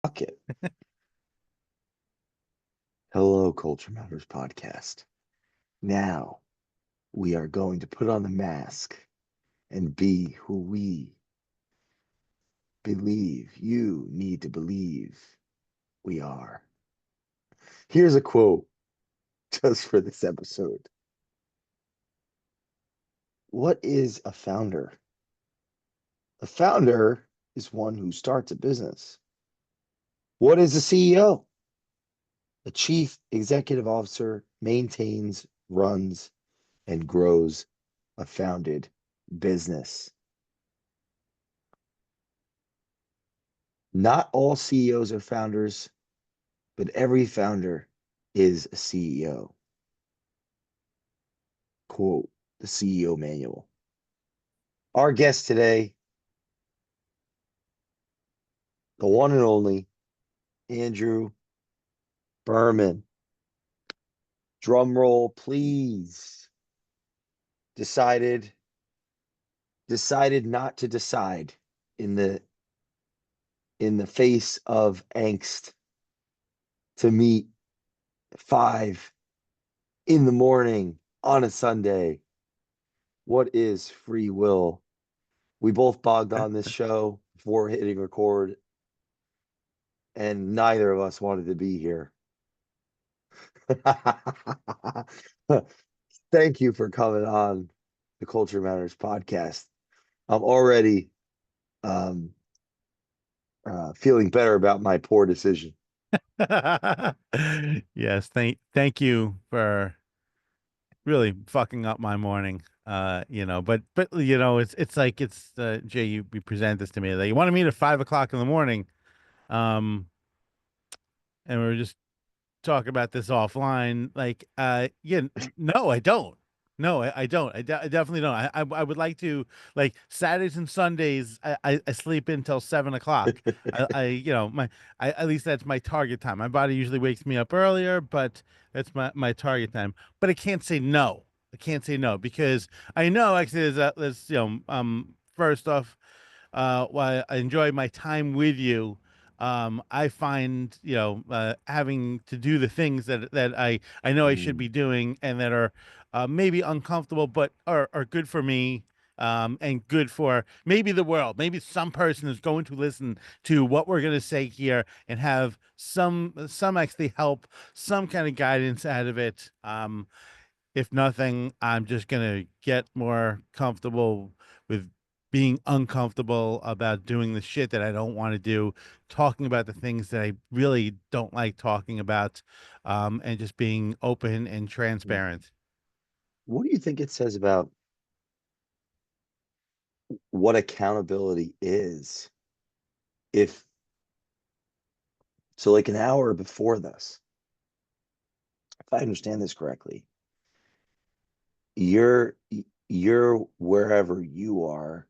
Fuck it. Hello, Culture Matters podcast. Now we are going to put on the mask and be who we believe you need to believe we are. Here's a quote just for this episode. What is a founder? A founder is one who starts a business. What is a CEO? A chief executive officer maintains, runs, and grows a founded business. Not all CEOs are founders, but every founder is a CEO. Quote the CEO manual. Our guest today, the one and only Andrew Berman. Drum roll, please. Decided decided not to decide in the face of angst to meet 5 in the morning on a Sunday. What is free will? We both bogged on this show before hitting record, and neither of us wanted to be here. Thank you for coming on the Culture Matters podcast. I'm already um, feeling better about my poor decision. Yes, thank you for really fucking up my morning. But it's like Jay, you present this to me that you want to meet at 5 o'clock in the morning. Um, and we are just talk about this offline. No, I don't. No, I don't. I definitely don't. I would like to, like, Saturdays and Sundays. I sleep until 7 o'clock. At least that's my target time. My body usually wakes me up earlier, but that's my target time. But I can't say no. I can't say no because I know actually first off, while I enjoy my time with you, I find having to do the things that I know I should Mm, be doing and that are maybe uncomfortable, but are good for me. And good for maybe the world. Maybe some person is going to listen to what we're going to say here and have some actually help, some kind of guidance out of it. If nothing, I'm just gonna get more comfortable with being uncomfortable about doing the shit that I don't want to do, talking about the things that I really don't like talking about, and just being open and mm. transparent. What do you think it says about what accountability is? If so, like an hour before this, if I understand this correctly, you're you're wherever you are,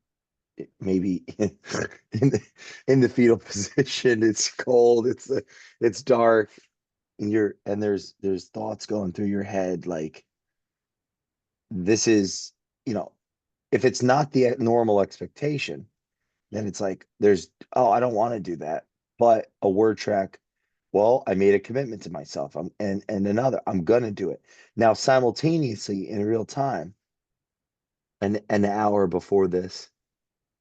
maybe in the fetal position. It's cold. It's dark, and there's thoughts going through your head like this is if it's not the normal expectation, then it's like there's I don't want to do that, but a word track. Well, I made a commitment to myself. And another, I'm gonna do it now simultaneously in real time. An hour before this,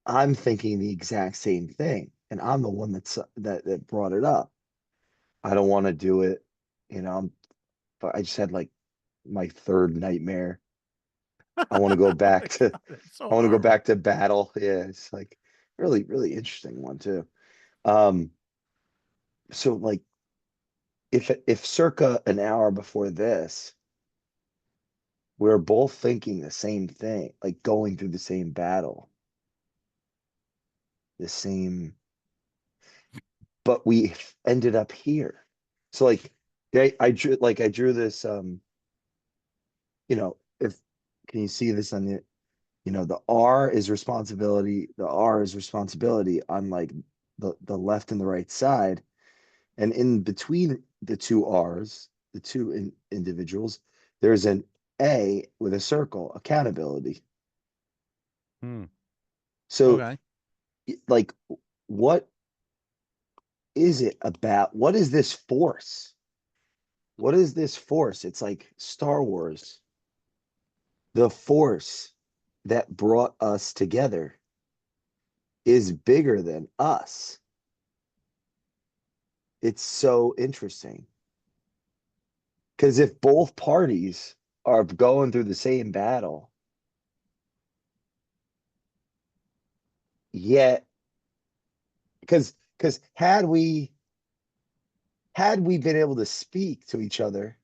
I'm thinking the exact same thing, and I'm the one that brought it up. I don't want to do it, you know. But I just had like my third nightmare. I want to go Oh back my to, God, it's so I want to go horrible. back to battle. Yeah, it's like really, really interesting one too. Um, so like if circa an hour before this, we're both thinking the same thing, like going through the same battle, the same, but we ended up here. So like I drew this if can you see this on the R is responsibility on like the left and the right side. And in between the two R's, the two individuals, there's an A with a circle, accountability. Hmm. So Okay. like what is it about? What is this force? What is this force? It's like Star Wars. The force that brought us together is bigger than us. It's so interesting. Because if both parties are going through the same battle, yet because had we been able to speak to each other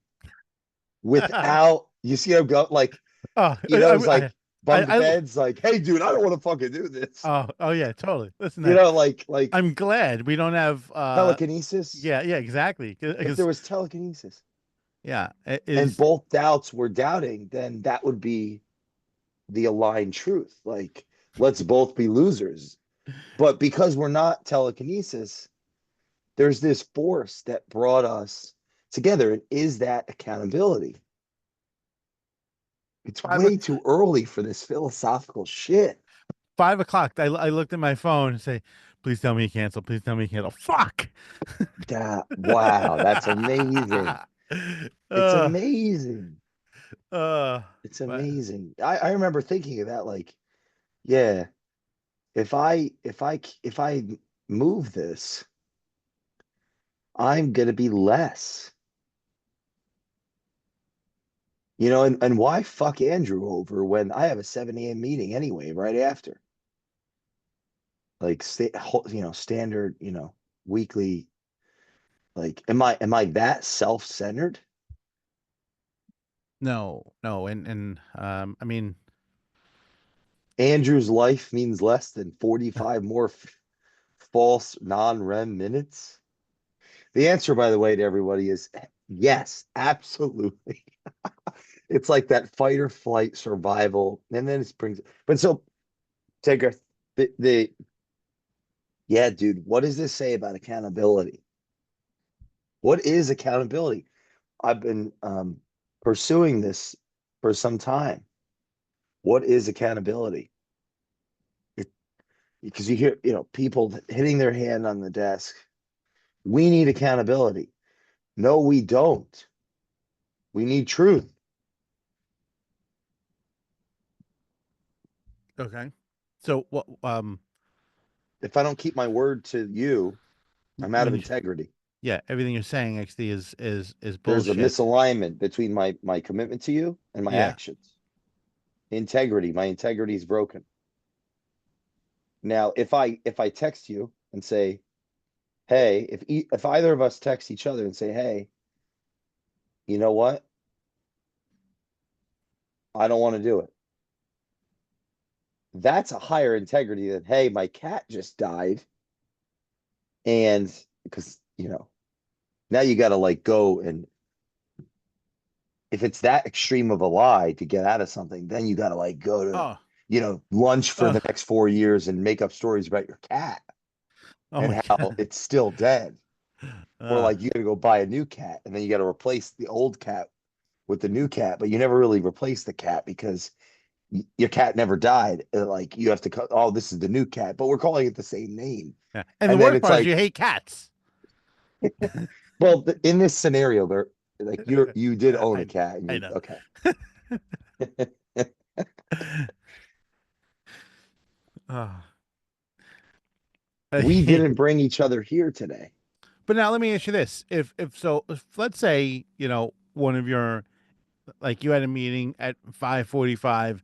without you see I'm go like Oh, it's like bump I, heads like, hey dude, I don't want to fucking do this. oh yeah, totally. Listen, Like I'm glad we don't have, telekinesis. yeah, yeah, exactly. If there Because, was telekinesis yeah, it and is both doubts were doubting, then that would be the aligned truth. Like, let's both be losers. But because we're not telekinesis, there's this force that brought us together. And is that accountability? It's five way too early for this philosophical shit. 5 o'clock. I looked at my phone and say, please tell me you cancel. Please tell me you cancel. Fuck. Wow, that's amazing. It's uh, amazing. uh, It's but amazing. I remember thinking of that, like, yeah, if I move this, I'm gonna be less. And why fuck Andrew over when I have a 7 a.m. meeting anyway, right after? Like standard, weekly. Like, am I that self-centered? no, no, and I mean, Andrew's life means less than 45 more false non-REM minutes. The answer, by the way, to everybody is yes, absolutely. It's like that fight or flight survival, and then it brings. But so, Tigger, the yeah, dude, what does this say about accountability? What is accountability? I've been pursuing this for some time. What is accountability? It, because you hear, people hitting their hand on the desk. We need accountability. No, we don't. We need truth. okay. So what, If I don't keep my word to you, I'm out of when you, integrity. yeah, everything you're saying actually is There's a bullshit. misalignment between my commitment to you and my Yeah. actions. Integrity, my integrity is broken. Now, if I text you and say, "Hey," if either of us text each other and say, "Hey, you know what? I don't want to do it." That's a higher integrity than, "Hey, my cat just died," and because now you got to like go and if it's that extreme of a lie to get out of something, then you got to like go to Oh, lunch for oh, the next 4 years and make up stories about your cat oh and my how God. it's still dead. Or Uh, like you got to go buy a new cat and then you got to replace the old cat with the new cat, but you never really replace the cat because your cat never died. Like you have to call, oh, this is the new cat, but we're calling it the same name. yeah. And the And then worst it's part is you like, hate cats. well, in this scenario, there, like you did own a cat and I you know. okay. Oh. We didn't bring each other here today. But now let me ask you this. If let's say, one of your, like you had a meeting at 5:45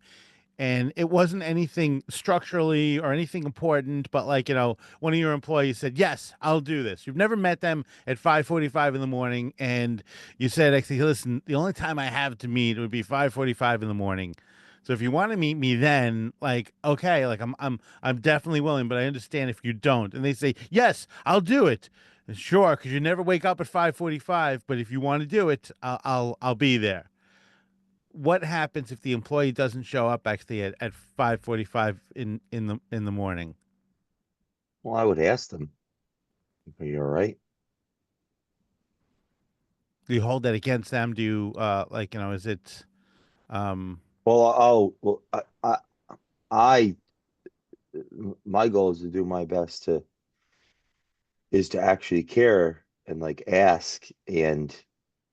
and it wasn't anything structurally or anything important, but like, one of your employees said, "Yes, I'll do this." You've never met them at 5:45 in the morning, and you said, "Actually, listen, the only time I have to meet would be 5:45 in the morning. So if you want to meet me then, like, okay, like I'm definitely willing, but I understand if you don't." And they say, "Yes, I'll do it." Sure, because you never wake up at 5:45, but if you want to do it, I'll be there. What happens if the employee doesn't show up actually at 5:45 in the morning? Well, I would ask them, are you all right? Do you hold that against them? Do you like, is it um Well, I my goal is to do my best to is to actually care and like ask and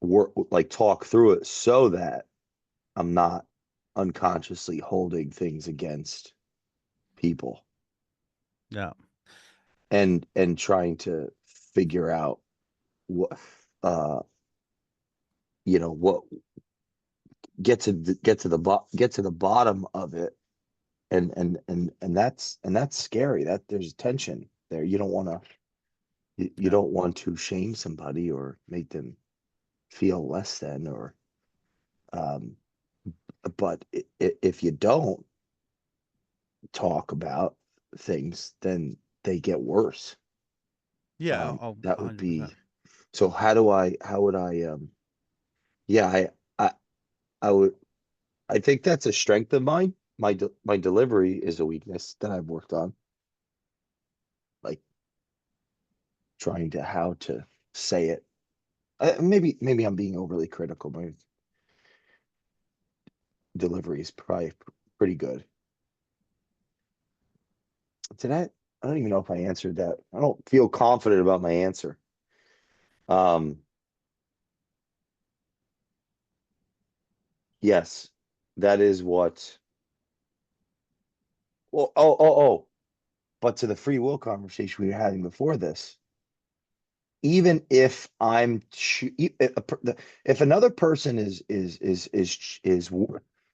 work, like talk through it so that I'm not unconsciously holding things against people Yeah. and trying to figure out what uh what get to the bottom of it, and that's scary, that there's tension there. You don't want to you Yeah. don't want to shame somebody or make them feel less than, or um but if you don't talk about things, then they get worse. Yeah. Oh, That would 100%. be so. How would I yeah, I I would I think that's a strength of mine. My delivery is a weakness that I've worked on, like trying to how to say it. Maybe I'm being overly critical. My delivery is probably pretty good. Did I don't even know if I answered that. I don't feel confident about my answer. Um, yes, that is what. Well, but to the free will conversation we were having before this, even if if another person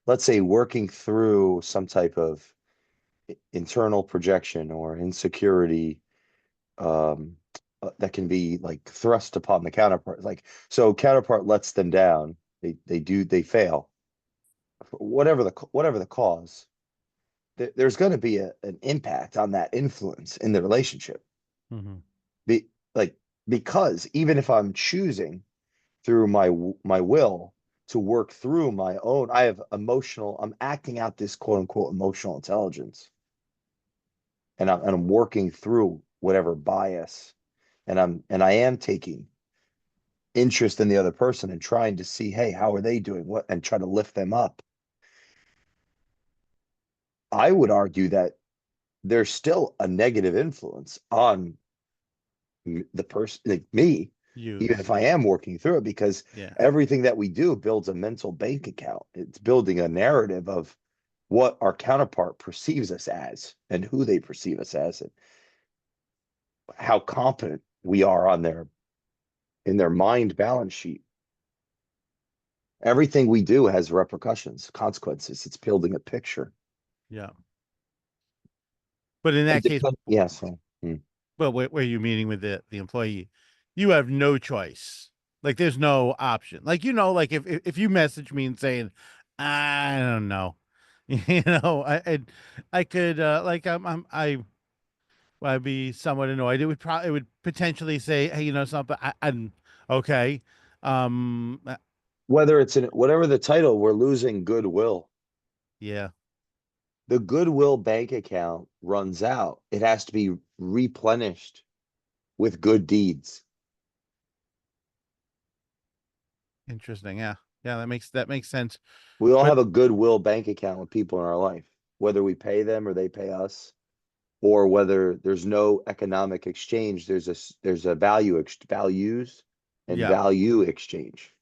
let's say working through some type of internal projection or insecurity, um that can be like thrust upon the counterpart, like, so counterpart lets them down, they fail, whatever the cause, there's going to be an impact on that influence in the relationship. Hmm. Be like, because even if I'm choosing through my will to work through my own, I'm acting out this quote unquote emotional intelligence, and I'm working through whatever bias, and I am taking interest in the other person and trying to see, hey, how are they doing, what, and try to lift them up. I would argue that there's still a negative influence on the person, like me, You. even if I am working through it, because Yeah. everything that we do builds a mental bank account. It's building a narrative of what our counterpart perceives us as and who they perceive us as, and how competent we are on their in their mind balance sheet. Everything we do has repercussions, consequences. It's building a picture. Yeah. But in And that case, yeah, so but where you meeting with the employee, you have no choice. Like there's no option. Like like if you message me and saying, I don't know, I could like I'd be somewhat annoyed. It would potentially say, hey, something. I'm okay. Um, whether it's in whatever the title, we're losing goodwill. yeah, The goodwill bank account runs out. It has to be replenished with good deeds. interesting. Yeah, yeah, that makes sense. We all But have a goodwill bank account with people in our life, whether we pay them or they pay us, or whether there's no economic exchange. There's a values and yeah, value exchange.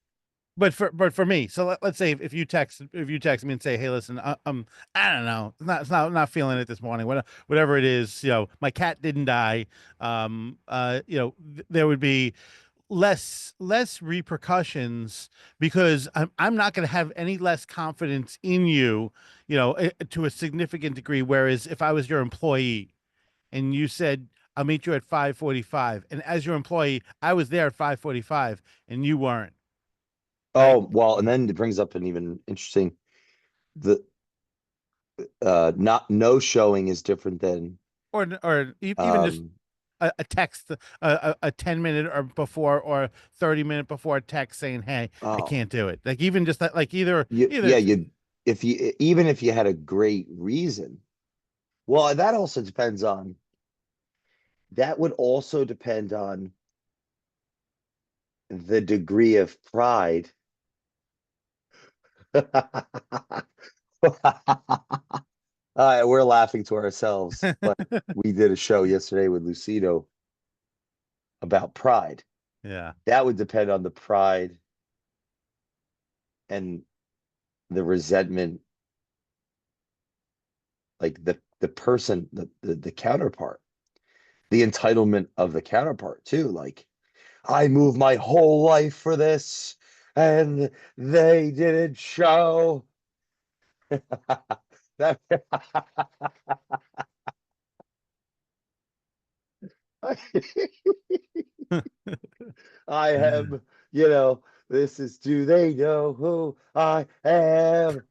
but for me, so let's say if you text me and say, hey, listen, I don't know, not feeling it this morning, whatever it is, my cat didn't die, there would be less repercussions because I'm not going to have any less confidence in you, to a significant degree. Whereas if I was your employee and you said, I'll meet you at 5:45, and as your employee, I was there at 5:45 and you weren't, right? Oh, well, and then it brings up an even interesting, the not no showing is different than Even just um a text, a 10-minute or before or 30-minute before text saying, hey, I oh, can't do it. Like even just that, like either yeah, you if you even if you had a great reason. Well, that would also depend on the degree of pride. We're laughing to ourselves, but we did a show yesterday with Lucido, about pride. Yeah. That would depend on the pride and the resentment, like the person, the counterpart, the entitlement of the counterpart too. Like, I moved my whole life for this, and they didn't show. That I am, this is, do they know who I am?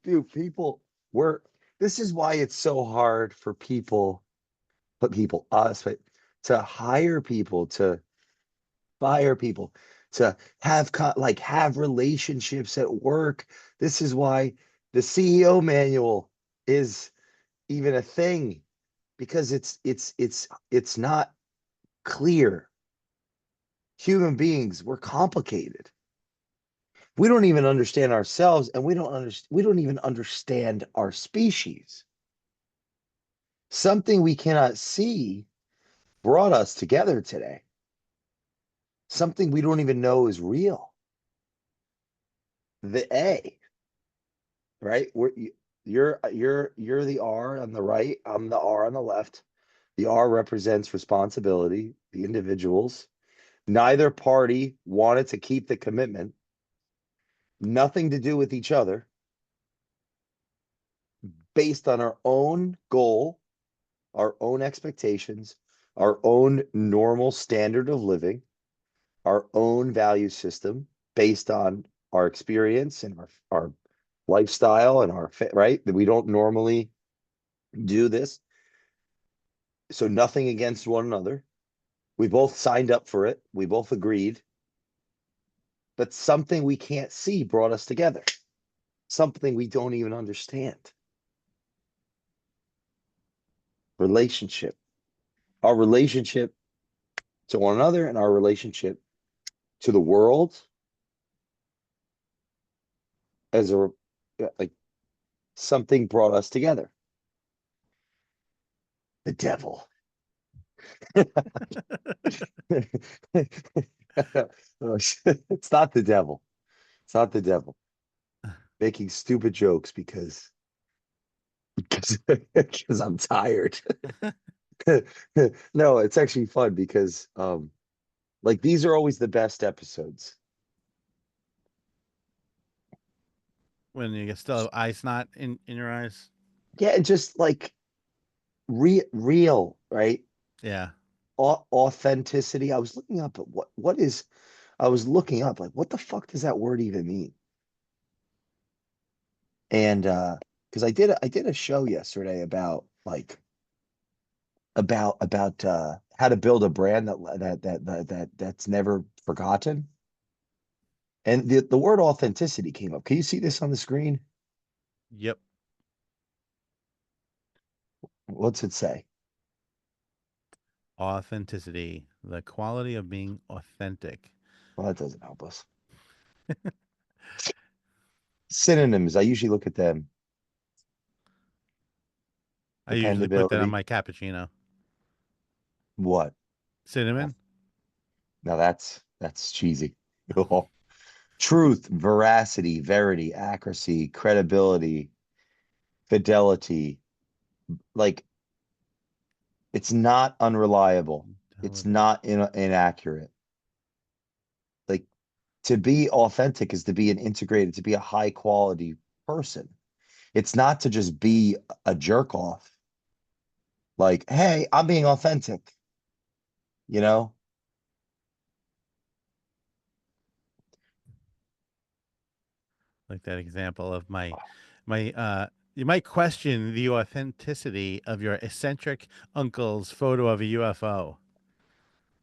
Dude, people were, this is why it's so hard for people, but people, us, but to hire people, to fire people, to have relationships at work. This is why the CEO manual is even a thing, because it's not clear. Human beings, we're complicated. We don't even understand ourselves, and we don't even understand our species. Something we cannot see brought us together today. Something we don't even know is real. The A, right? You're the R on the right, I'm the R on the left. The R represents responsibility, the individuals. Neither party wanted to keep the commitment, nothing to do with each other, based on our own goal, our own expectations, our own normal standard of living, our own value system based on our experience and our lifestyle and right, that we don't normally do this. So nothing against one another. We both signed up for it. We both agreed. But something we can't see brought us together. Something we don't even understand. Relationship. Our relationship to one another and our relationship to the world as a like something brought us together. The devil. It's not the devil. It's not the devil. Making stupid jokes because I'm tired. No, it's actually fun because like these are always the best episodes. When you still have eye snot in your eyes. Yeah, just like real, right? Yeah. Authenticity. I was looking up at what is I was looking up like what the fuck does that word even mean? And because I did a show yesterday about how to build a brand that's never forgotten. And the word authenticity came up. Can you see this on the screen? Yep. What's it say? Authenticity, the quality of being authentic. Well, that doesn't help us. Synonyms, I usually look at them. I usually put that on Dependability. my cappuccino. What? Oh, Cinnamon. now that's cheesy. Truth, veracity, verity, accuracy, credibility, fidelity. Like, it's not unreliable. It's Fidelity. not inaccurate. Like, to be authentic is to be an integrated, to be a high quality person. It's not to just be a jerk off. Like, hey, I'm being authentic, you know? Like that example of my you might question the authenticity of your eccentric uncle's photo of a UFO.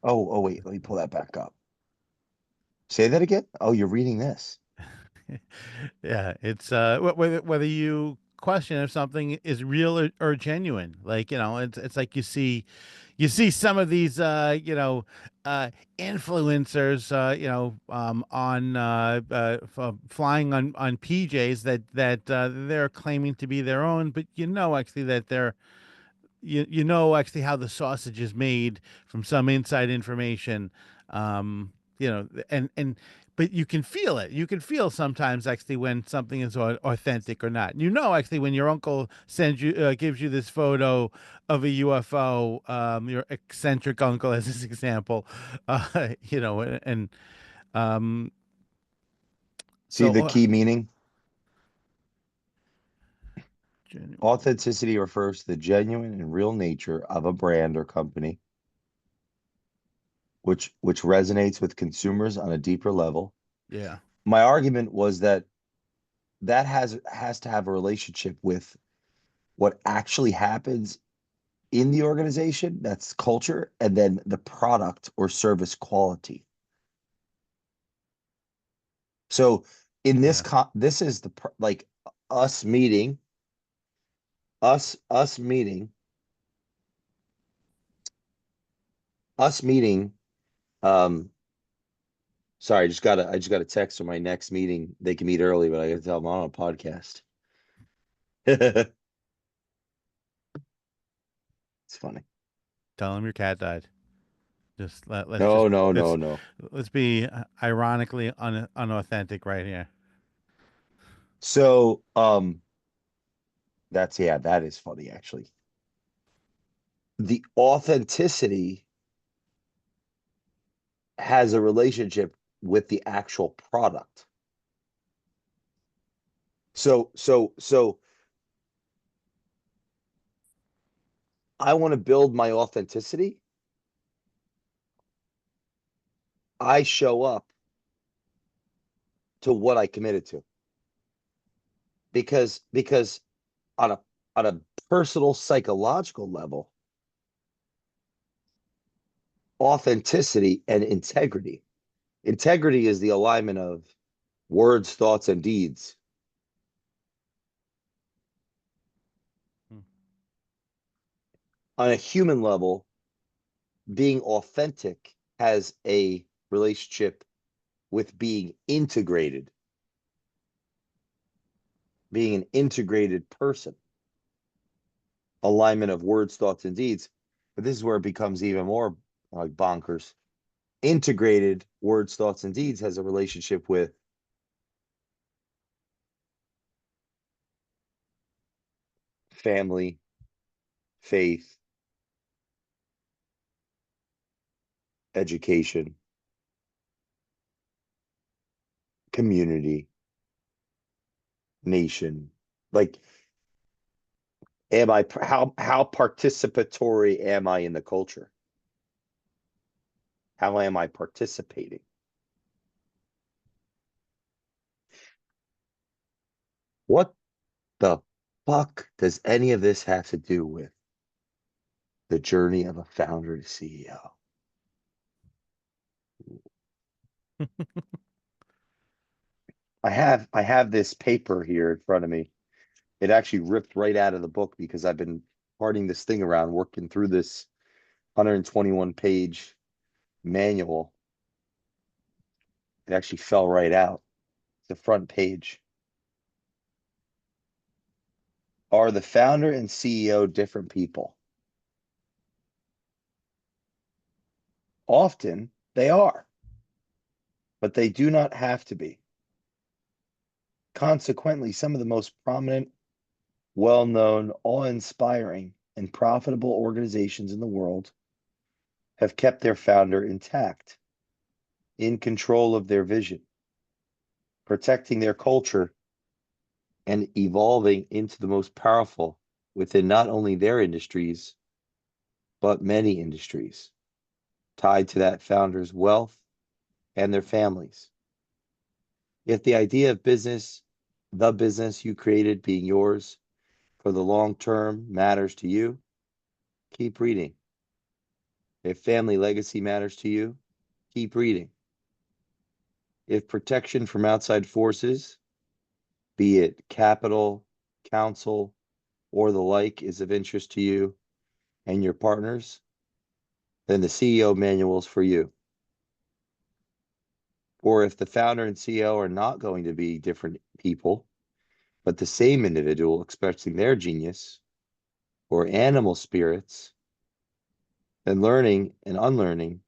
Oh, wait, let me pull that back up. Say that again. Oh, you're reading this. Yeah, it's whether you question if something is real or genuine. Like, it's like you see some of these influencers on flying on PJs that they're claiming to be their own, but actually that you know actually how the sausage is made from some inside information, and but you can feel it. You can feel sometimes actually when something is authentic or not. You know actually when your uncle sends you gives you this photo of a UFO, your eccentric uncle as this example, and um, See so the key meaning? genuine, Authenticity refers to the genuine and real nature of a brand or company, which resonates with consumers on a deeper level. yeah, My argument was that that has to have a relationship with what actually happens in the organization, that's culture, and then the product or service quality. So in yeah, this is like us meeting, us meeting, us meeting. Um, sorry, I just got a text from my next meeting. They can meet early, but I gotta tell them I'm on a podcast. It's funny. tell him your cat died. Just let's just No, no, no, let's no. let's be ironically unauthentic right here. So, that's yeah, that is funny actually. The authenticity has a relationship with the actual product. So I want to build my authenticity. I show up to what I committed to because on a personal psychological level, authenticity and integrity. Integrity is the alignment of words, thoughts, and deeds. Hmm. On a human level, being authentic has a relationship with being an integrated person, alignment of words, thoughts, and deeds. But this is where it becomes even more like bonkers. Integrated words, thoughts, and deeds has a relationship with family, faith, education, community, nation. Like, how participatory am I in the culture? How am I participating? What the fuck does any of this have to do with the journey of a founder to CEO? I have this paper here in front of me. It actually ripped right out of the book because I've been parting this thing around, working through this 121 page manual. It actually fell right out. The front page. Are the founder and CEO different people? Often they are, but they do not have to be. Consequently, some of the most prominent, well known, awe inspiring, and profitable organizations in the world have kept their founder intact, in control of their vision, protecting their culture, and evolving into the most powerful within not only their industries, but many industries tied to that founder's wealth and their families. If the idea of the business you created being yours for the long term matters to you, keep reading. If family legacy matters to you, keep reading. If protection from outside forces, be it capital, counsel, or the like, is of interest to you and your partners, then the CEO manual is for you. Or if the founder and CEO are not going to be different people, but the same individual expressing their genius, or animal spirits, then learning and unlearning,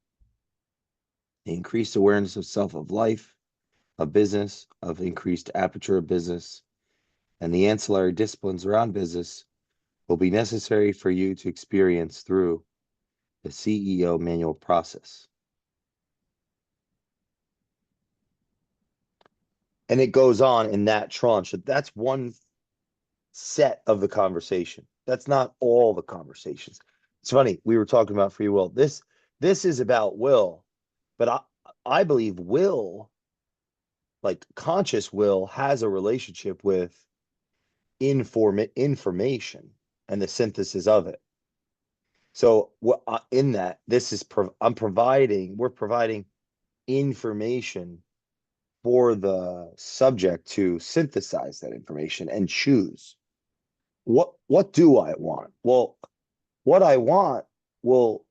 increased awareness of self, of life, of business, of increased aperture of business, and the ancillary disciplines around business will be necessary for you to experience through the CEO manual process. And it goes on in that tranche. That's one set of the conversation. That's not all the conversations. It's funny, we were talking about free will. This is about will, but I believe will, like conscious will, has a relationship with information and the synthesis of it. So what in that this is we're providing information for the subject to synthesize that information and choose. What do I want? Well, what I want will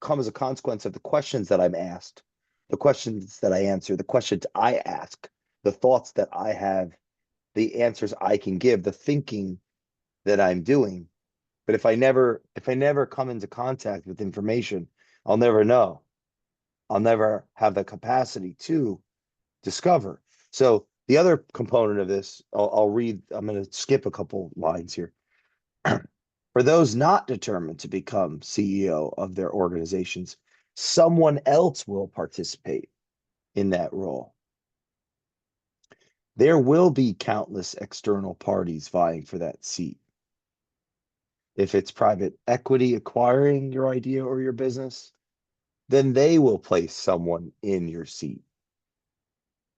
come as a consequence of the questions that I'm asked, the questions that I answer, the questions I ask, the thoughts that I have, the answers I can give, the thinking that I'm doing. But if I never come into contact with information, I'll never know. I'll never have the capacity to discover. So the other component of this, I'll read, I'm going to skip a couple lines here. For those not determined to become CEO of their organizations, someone else will participate in that role. There will be countless external parties vying for that seat. If it's private equity acquiring your idea or your business, then they will place someone in your seat.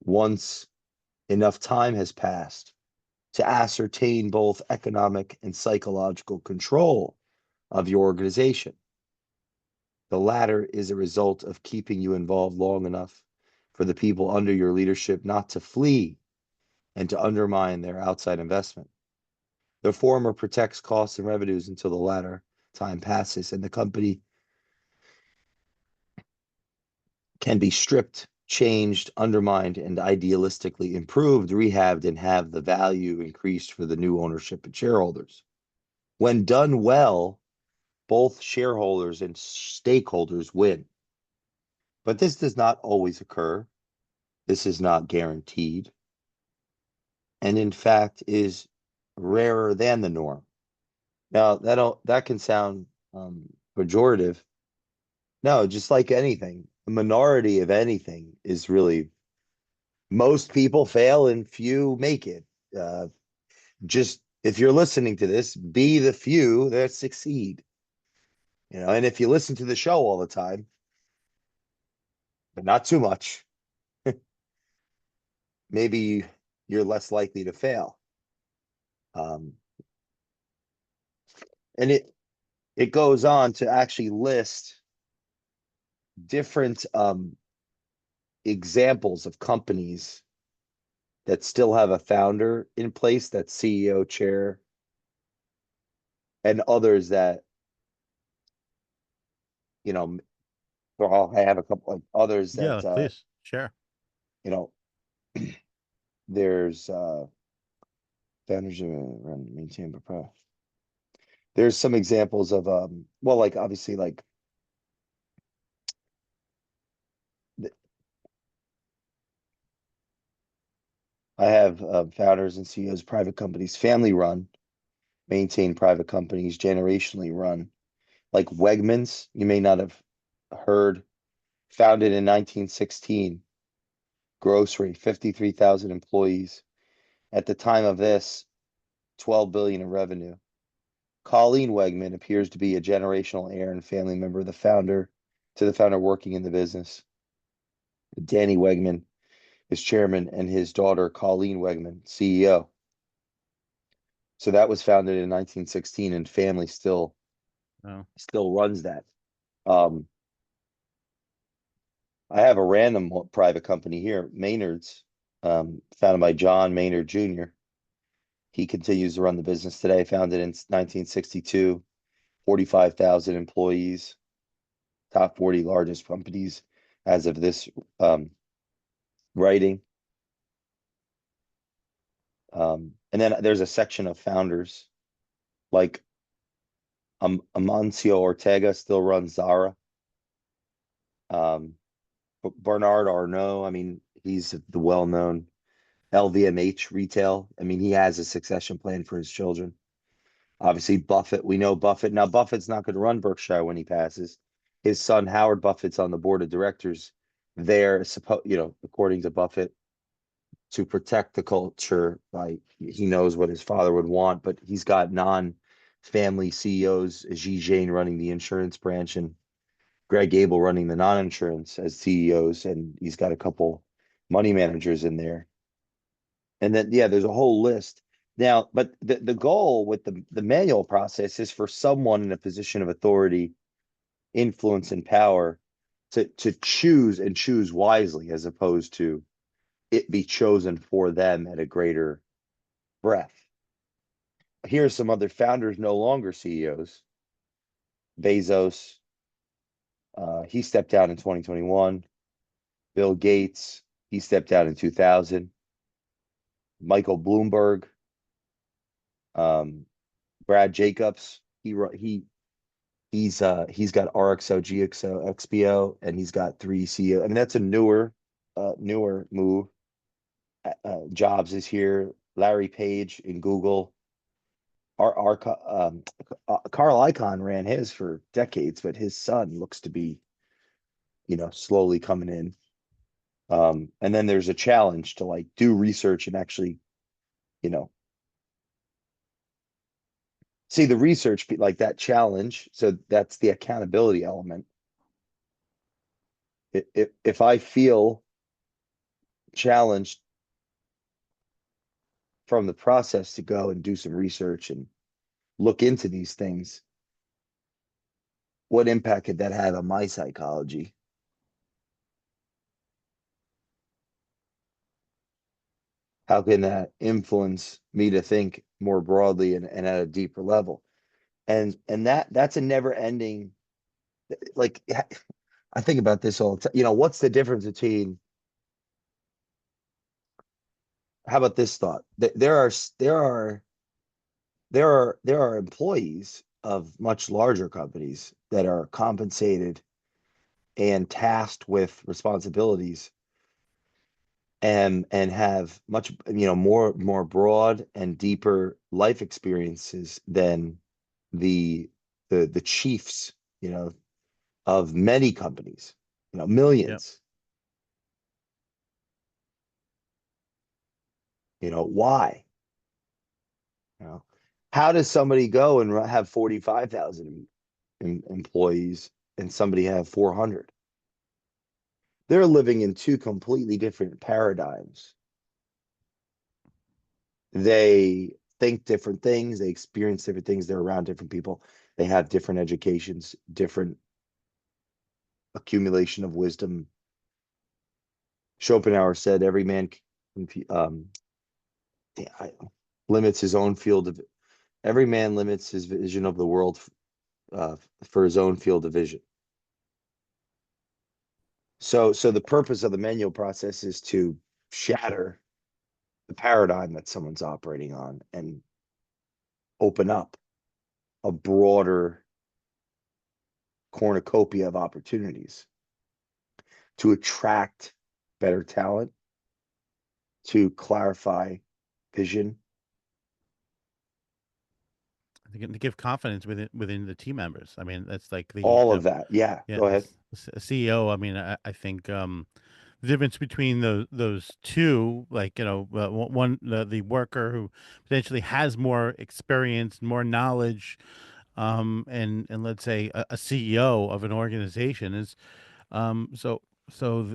Once enough time has passed to ascertain both economic and psychological control of your organization. The latter is a result of keeping you involved long enough for the people under your leadership not to flee and to undermine their outside investment. The former protects costs and revenues until the latter time passes and the company can be stripped, changed, undermined, and idealistically improved, rehabbed, and have the value increased for the new ownership and shareholders. When done well, both shareholders and stakeholders win. But this does not always occur. This is not guaranteed, and in fact is rarer than the norm. Now that can sound pejorative. No, just like anything, the minority of anything is really most people fail and few make it. Uh, just if you're listening to this, be the few that succeed. And if you listen to the show all the time, but not too much, maybe you're less likely to fail. Um, and it goes on to actually list different examples of companies that still have a founder in place, that CEO chair, and others that, you know, well, I have a couple of others Yeah, that, please share. you know, there's founders run maintain but there's some examples of well, like obviously like I have founders and CEOs of private companies, family run, maintain private companies, generationally run, like Wegmans. You may not have heard, founded in 1916, grocery, 53,000 employees. At the time of this, 12 billion in revenue. Colleen Wegman appears to be a generational heir and family member of the founder working in the business. Danny Wegman is chairman and his daughter, Colleen Wegman, CEO. So that was founded in 1916 and family No. still runs that. Um, I have a random private company here, Maynard's, founded by John Maynard Jr. He continues to run the business today, founded in 1962, 45,000 employees, top 40 largest companies as of this writing. And then there's a section of founders like Amancio Ortega still runs Zara. Um, Bernard Arnault, I mean, he's the well-known LVMH retail. I mean, he has a succession plan for his children. Obviously, Buffett, we know Buffett. Now, Buffett's not going to run Berkshire when he passes. His son, Howard Buffett's on the board of directors there, according to Buffett, to protect the culture. Like he knows what his father would want, but he's got non-family CEOs, Ajit Jain running the insurance branch and Greg Abel running the non-insurance as CEOs, and he's got a couple money managers in there. And then yeah, there's a whole list. Now, but the goal with the manual process is for someone in a position of authority, influence, and power to choose and choose wisely as opposed to it be chosen for them at a greater breadth. Here are some other founders no longer CEOs. Bezos, he stepped down in 2021. Bill Gates, he stepped down in 2000. Michael Bloomberg, um, Brad Jacobs, he's got RXO, GXO, XPO, and he's got three CEO. I mean, that's a newer move. Jobs is here. Larry Page in Google. Carl Icahn ran his for decades, but his son looks to be, slowly coming in. And then there's a challenge to like do research and actually, you know, see the research like that challenge. So that's the accountability element. If I feel challenged from the process to go and do some research and look into these things, what impact could that have on my psychology? How can that influence me to think more broadly and at a deeper level? And that's a never ending, like I think about this all the time. What's the difference between, how about this thought? There are employees of much larger companies that are compensated and tasked with responsibilities and have much more broad and deeper life experiences than the chiefs of many companies, Yep. millions. Why? you know how does somebody go and have 45,000 employees and somebody have 400? They're living in two completely different paradigms. They think different things, they experience different things, they're around different people, they have different educations, different accumulation of wisdom. Schopenhauer said every man um, limits his own field of every man limits his vision of the world uh, for his own field of vision. So the purpose of the manual process is to shatter the paradigm that someone's operating on and open up a broader cornucopia of opportunities to attract better talent, to clarify vision. To give confidence within the team members. I mean, that's like All of that. Yeah, yeah, go ahead. a CEO. I mean, I think the difference between those two, like one the worker who potentially has more experience, more knowledge, and let's say a CEO of an organization is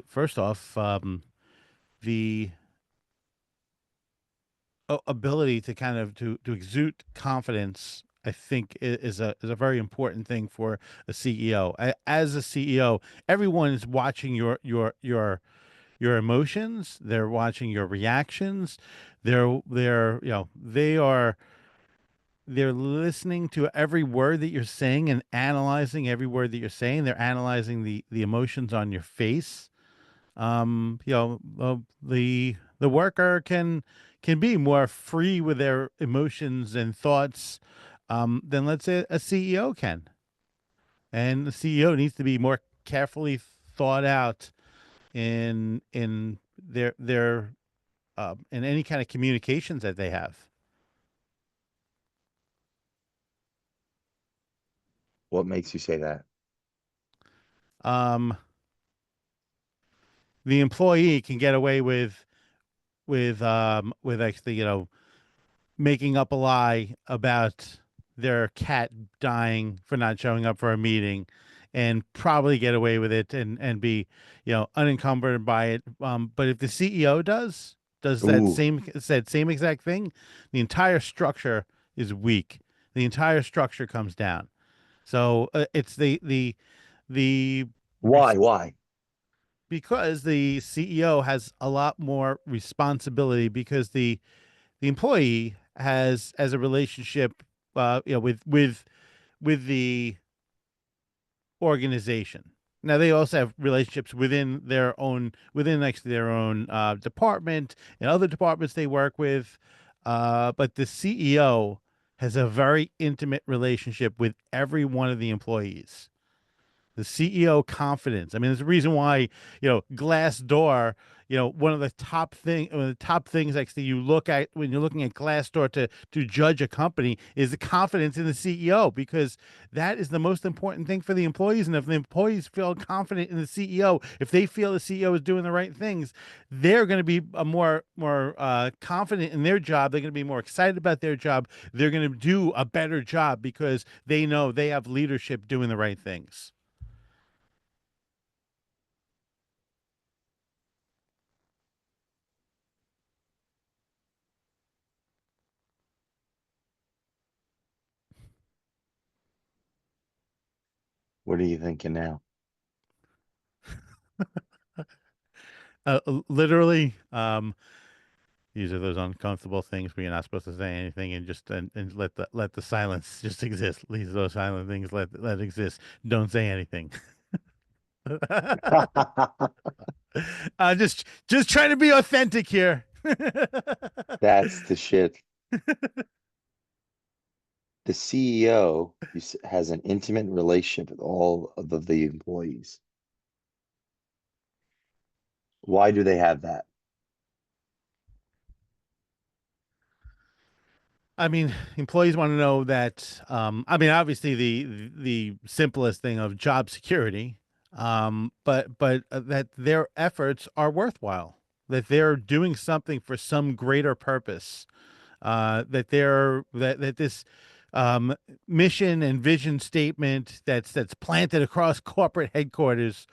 first off, the ability to kind of to exude confidence, I think is a very important thing for a CEO. As a CEO, everyone is watching your emotions. They're watching your reactions. They're listening to every word that you're saying and analyzing every word that you're saying. They're analyzing the emotions on your face. The worker can be more free with their emotions and thoughts, than let's say a CEO can. And the CEO needs to be more carefully thought out in their in any kind of communications that they have. What makes you say that? Um, the employee can get away with actually, making up a lie about their cat dying for not showing up for a meeting and probably get away with it and be, unencumbered by it. But if the CEO does Ooh, that same exact thing, the entire structure is weak. The entire structure comes down. So it's the why? Why? because the CEO has a lot more responsibility because the employee has a relationship with the organization. Now they also have relationships within actually their own department and other departments they work with, but the CEO has a very intimate relationship with every one of the employees. The CEO confidence. I mean, there's a reason why, Glassdoor, one of the top things actually you look at when you're looking at Glassdoor to judge a company is the confidence in the CEO, because that is the most important thing for the employees. And if the employees feel confident in the CEO, if they feel the CEO is doing the right things, they're going to be a more confident in their job. They're going to be more excited about their job. They're going to do a better job because they know they have leadership doing the right things. What are you thinking now? Literally, these are those uncomfortable things where you're not supposed to say anything and just and let the silence just exist. Leave those silent things let exist. Don't say anything. Just trying to be authentic here. That's the shit. The CEO has an intimate relationship with all of the employees. Why do they have that? I mean, employees want to know that. I mean, obviously the simplest thing of job security, but that their efforts are worthwhile, that they're doing something for some greater purpose, that this um, mission and vision statement that's planted across corporate headquarters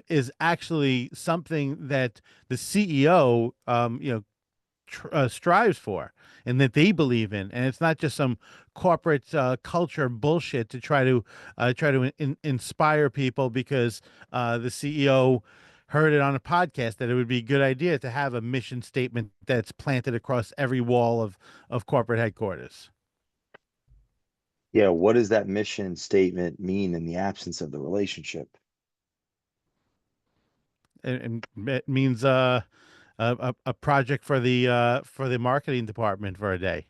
is actually something that the CEO strives for and that they believe in, and it's not just some corporate culture bullshit to try to inspire people because the CEO heard it on a podcast that it would be a good idea to have a mission statement that's planted across every wall of corporate headquarters. Yeah, what does that mission statement mean in the absence of the relationship? And it means a project for the marketing department for a day.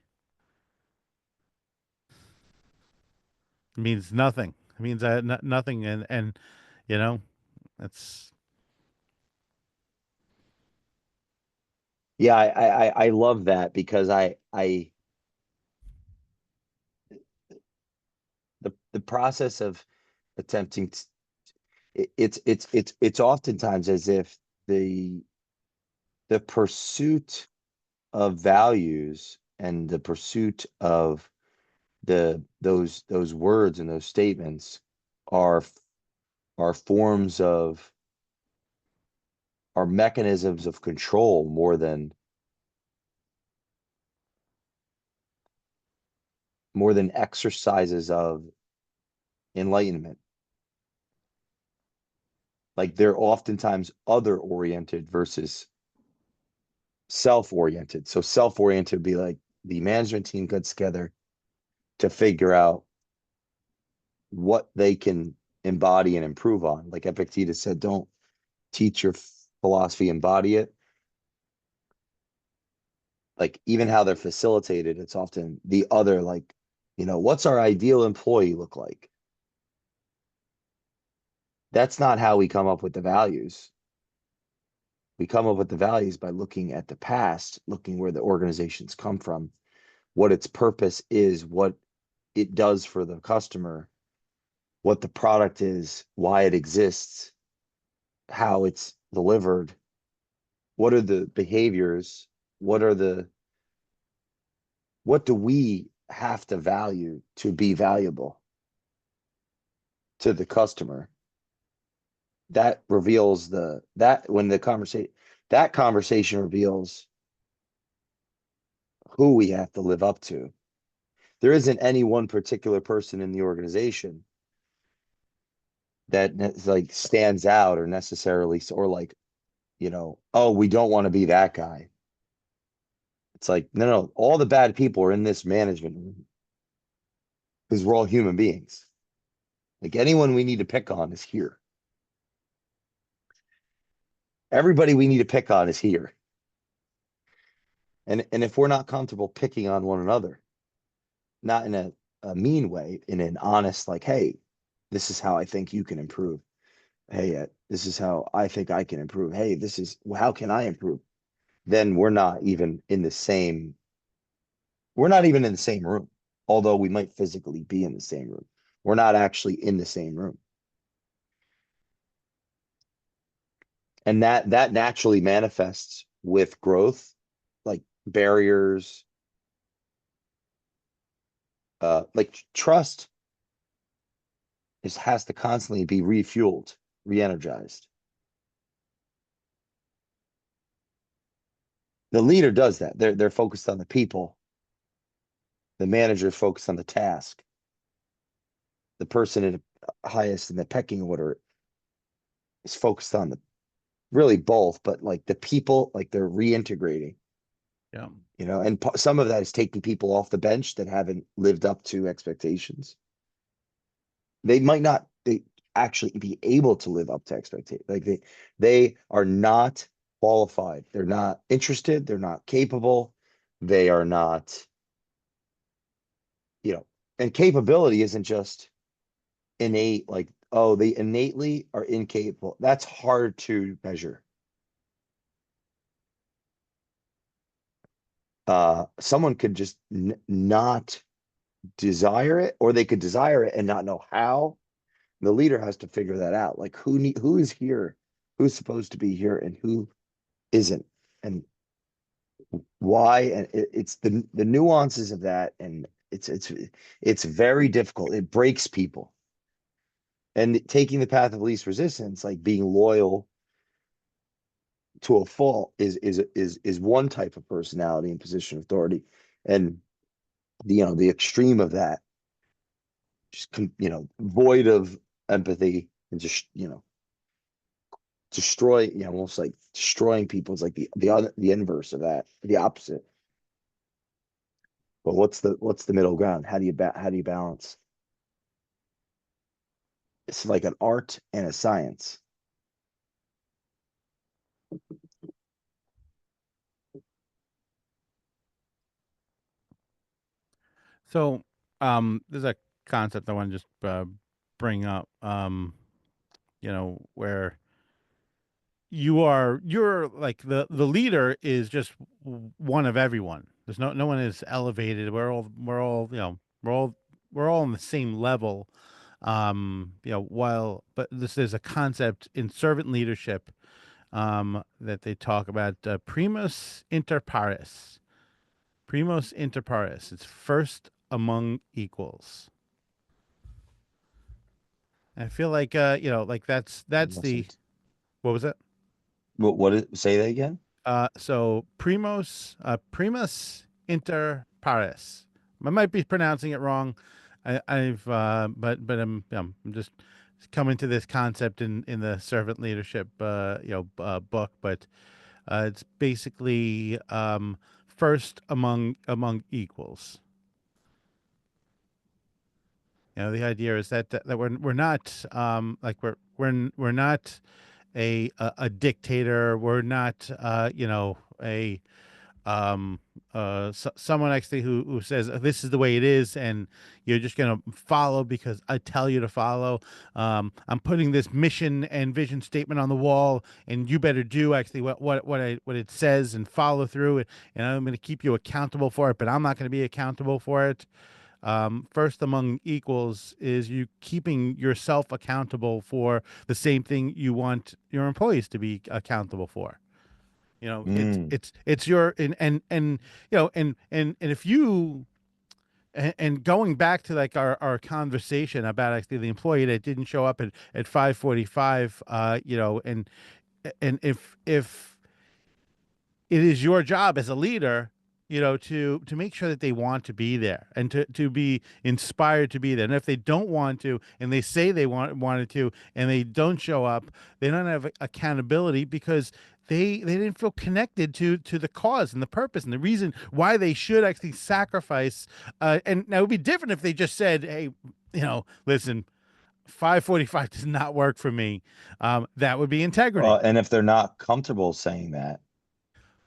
It means nothing. It means nothing, and you know that's Yeah, I love that because the process of attempting to, it's oftentimes as if the the pursuit of values and the pursuit of those words and those statements are are forms of are mechanisms of control more than exercises of enlightenment. Like they're oftentimes other oriented versus self oriented. So self oriented would be like the management team gets together to figure out what they can embody and improve on. Like Epictetus said, don't teach your philosophy, embody it. Like even how they're facilitated, it's often the other like What's our ideal employee look like? That's not how we come up with the values. We come up with the values by looking at the past, looking where the organizations come from, what its purpose is, what it does for the customer, what the product is, why it exists, how it's delivered, what are the behaviors, what are the what do we have to value to be valuable to the customer? That reveals the that when the conversation that conversation reveals who we have to live up to. There isn't any one particular person in the organization that like stands out or necessarily or like, oh, we don't want to be that guy. It's like, no, no, all the bad people are in this management room because we're all human beings. Like anyone we need to pick on is here. Everybody we need to pick on is here. And if we're not comfortable picking on one another, not in a mean way, in an honest, like, hey, this is how I think you can improve. Hey, this is how I think I can improve. Hey, this is how can I improve? Then we're not even in the same room, although we might physically be in the same room. We're not actually in the same room. And that naturally manifests with growth, like barriers, like trust has to constantly be refueled, re-energized. The leader does that. They're focused on the people. The manager is focused on the task. The person in highest in the pecking order is focused on the really both, but like the people, like they're reintegrating, Yeah. and some of that is taking people off the bench that haven't lived up to expectations. They might not they actually be able to live up to expectations. Like they are not qualified. They're not interested. They're not capable. They are not, and capability isn't just innate, like, oh, they innately are incapable. That's hard to measure. Someone could just not desire it, or they could desire it and not know how. The leader has to figure that out. Like who is here, who's supposed to be here, and who isn't, and why. And it's the nuances of that, and it's very difficult. It breaks people. And taking the path of least resistance, like being loyal to a fault, is one type of personality and position of authority, and the extreme of that, just void of empathy and just destroy, almost like destroying people is like the inverse of that, the opposite. But what's the middle ground? How do you balance? It's like an art and a science. So, there's a concept I want to just bring up. Where you're like the leader is just one of everyone. There's no one is elevated. We're all on the same level. While but this is a concept in servant leadership that they talk about, primus inter pares. Primus inter pares. It's first among equals. I feel like like that's the Listen, what was it? say that again? So primus inter pares. I might be pronouncing it wrong. I've but I'm just coming to this concept in the servant leadership book, but it's basically first among equals. The idea is that we're not like we're not a dictator. We're not a um someone actually who says this is the way it is and you're just gonna follow because I tell you to follow. I'm putting this mission and vision statement on the wall, and you better do actually what it says and follow through it. And I'm gonna keep you accountable for it, but I'm not gonna be accountable for it. First among equals is you keeping yourself accountable for the same thing you want your employees to be accountable for. You know, Mm. it's your and you know and if you and going back to like our conversation about actually the employee that didn't show up at 5:45, you know, and if it is your job as a leader, you know, to make sure that they want to be there and to be inspired to be there. And if they don't want to, and they say they wanted to, and they don't show up, they don't have accountability because they didn't feel connected to the cause and the purpose and the reason why they should actually sacrifice. And now it would be different if they just said, "Hey, you know, listen." 5:45 does not work for me. That would be integrity. And if they're not comfortable saying that,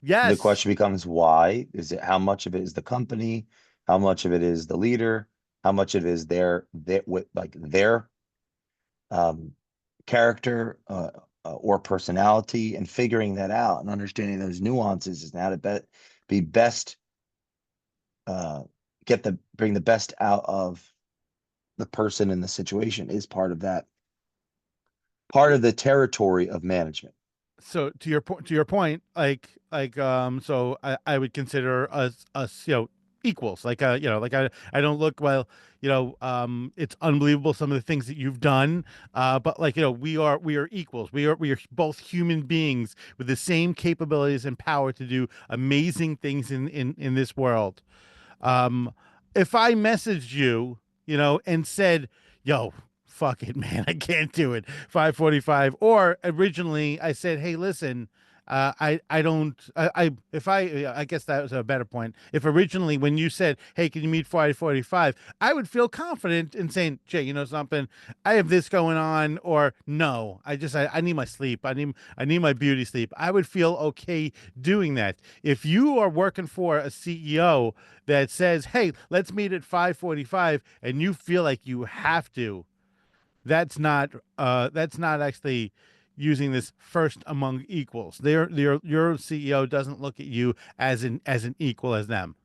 the Yes. question becomes why? Is it how much of it is the company? How much of it is the leader? How much of it is their um, character or personality? And figuring that out and understanding those nuances is how to be best uh, bring the best out of the person in the situation is part of the territory of management. So to your point, so I would consider us, you know, equals. Like you know, like I don't look well, you know, it's unbelievable some of the things that you've done. But like, you know, we are equals. We are both human beings with the same capabilities and power to do amazing things in this world. Um, if I messaged you, you know, and said, "Yo, fuck it, man, I can't do it," 5:45, or originally I said, "Hey, listen." I don't I if I guess that was a better point. If originally when you said, "Hey, can you meet 5:45," I would feel confident in saying, "Jay, you know something? I have this going on," or "No, I need my sleep. I need my beauty sleep." I would feel okay doing that. If you are working for a CEO that says, "Hey, let's meet at 5:45," and you feel like you have to, that's not actually using this first among equals. Your CEO doesn't look at you as an equal as them.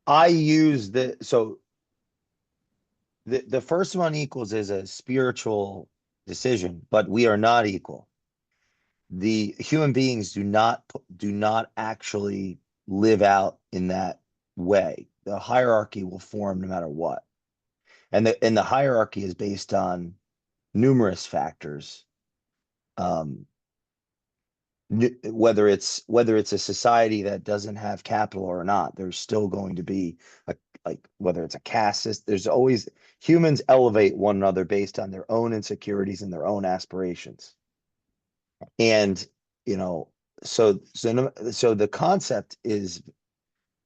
I use the first one equals is a spiritual decision, but we are not equal. The human beings do not actually live out in that way. The hierarchy will form no matter what. And the hierarchy is based on numerous factors. Um, whether it's a society that doesn't have capital or not, there's still going to be a like whether it's a caste system, there's always humans elevate one another based on their own insecurities and their own aspirations. And you know, so the concept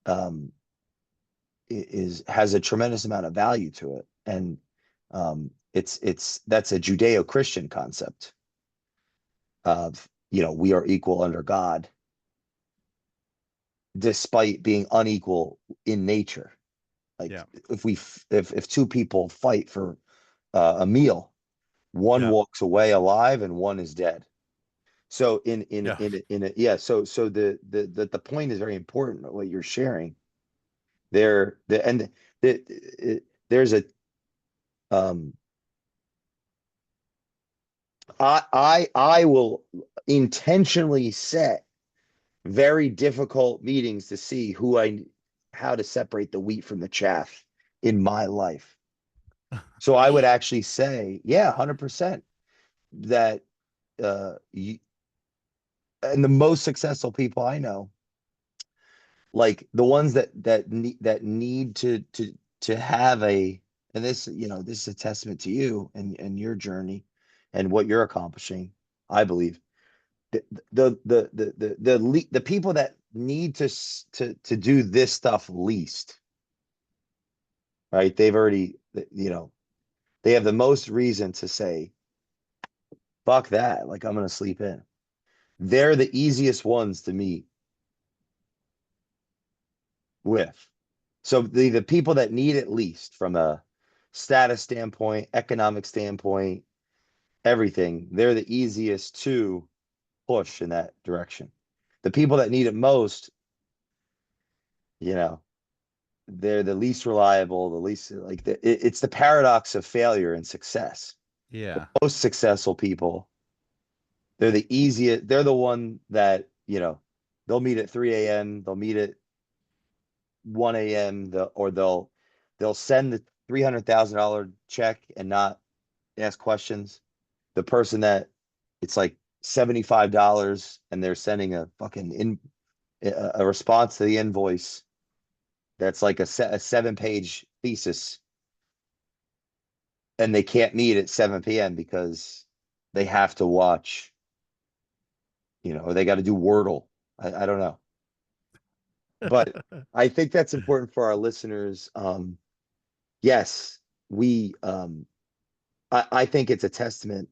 um is has a tremendous amount of value to it. And it's that's a Judeo-Christian concept of, we are equal under God despite being unequal in nature. Like Yeah. if two people fight for a meal, one Yeah. walks away alive and one is dead. So Yeah. yeah, so the point is very important what you're sharing there. There's a um I will intentionally set very difficult meetings to see how to separate the wheat from the chaff in my life. So I would actually say, yeah, 100% that you, and the most successful people I know, like the ones that need to have and this is a testament to you and your journey and what you're accomplishing, I believe. The people that need to do this stuff least, right? They've already, they have the most reason to say, fuck that. Like, I'm going to sleep in. they're the easiest ones to meet with. So the people that need it least from a status standpoint, economic standpoint, everything, they're the easiest to push in that direction. The people that need it most, you know, they're the least reliable, the least like it's the paradox of failure and success. Yeah. Most successful people, they're the easiest, they're the one that, they'll meet at 3 a.m., they'll meet at 1 a.m., or they'll send the $300,000 check and not ask questions. The person that it's like $75 and they're sending a fucking a response to the invoice that's like a 7-page thesis, and they can't meet at 7 p.m. because they have to watch, or they got to do Wordle. I don't know. But I think that's important for our listeners. Yes, we I think it's a testament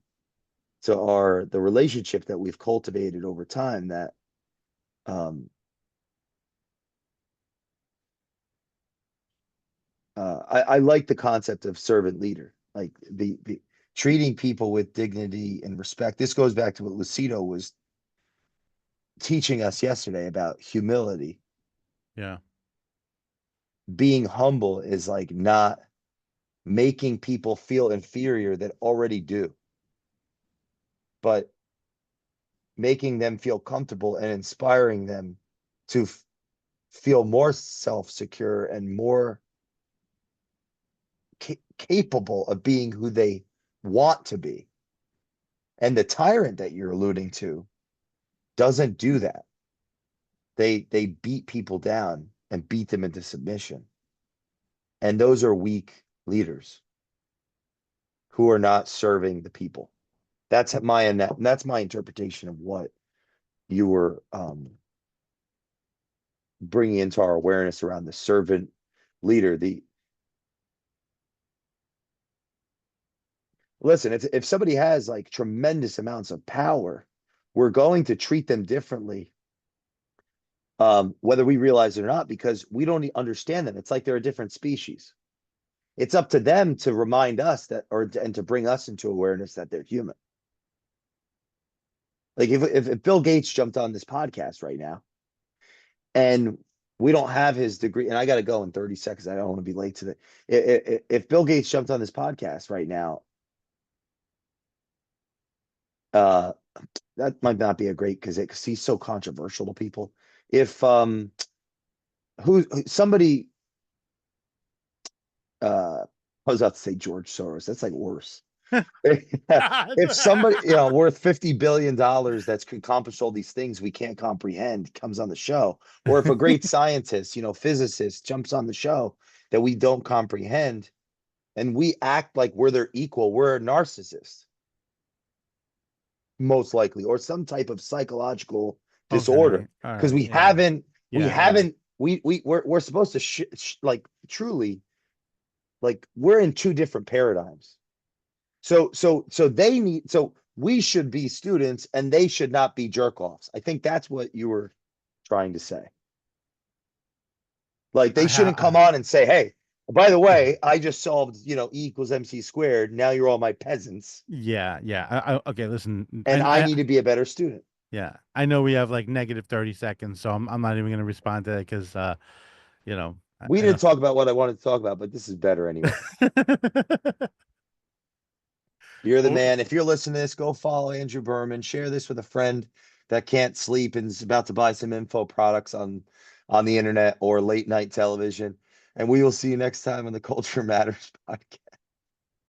to the relationship that we've cultivated over time that um I like the concept of servant leader, like the treating people with dignity and respect. This goes back to what Lucido was teaching us yesterday about humility. Yeah. Being humble is like not making people feel inferior that already do, but making them feel comfortable and inspiring them to feel more self-secure and more capable of being who they want to be. And the tyrant that you're alluding to doesn't do that. They beat people down and beat them into submission. And those are weak leaders who are not serving the people. That's my interpretation of what you were bringing into our awareness around the servant leader. The Listen, if somebody has like tremendous amounts of power, we're going to treat them differently, whether we realize it or not, because we don't understand them. It's like they're a different species. It's up to them to remind us that, and to bring us into awareness that they're human. Like if Bill Gates jumped on this podcast right now, and we don't have his degree, and I got to go in 30 seconds. I don't want to be late to the. If Bill Gates jumped on this podcast right now, uh, that might not be a great because he's so controversial to people. If somebody I was about to say George Soros, that's like worse. If somebody, worth $50 billion that's could accomplish all these things we can't comprehend comes on the show, or if a great scientist, physicist jumps on the show that we don't comprehend, and we act like we're their equal, we're a narcissist, most likely, or some type of psychological disorder, Okay. All because right. Yeah. we Yeah. Yeah. haven't, we're supposed to like truly, like we're in two different paradigms. So we should be students and they should not be jerk offs. I think that's what you were trying to say. Like they I shouldn't come have. on and say, "Hey, by the way, I just solved, E equals MC squared. Now you're all my peasants Yeah. Yeah. Okay. Listen. and I need to be a better student." Yeah. I know we have like negative 30 seconds, so I'm not even gonna respond to that because We I know. didn't talk about what I wanted to talk about, but this is better anyway. You're the Well, man. If you're listening to this, go follow Andrew Berman. Share this with a friend that can't sleep and is about to buy some info products on the internet or late night television. And we will see you next time on the Culture Matters podcast.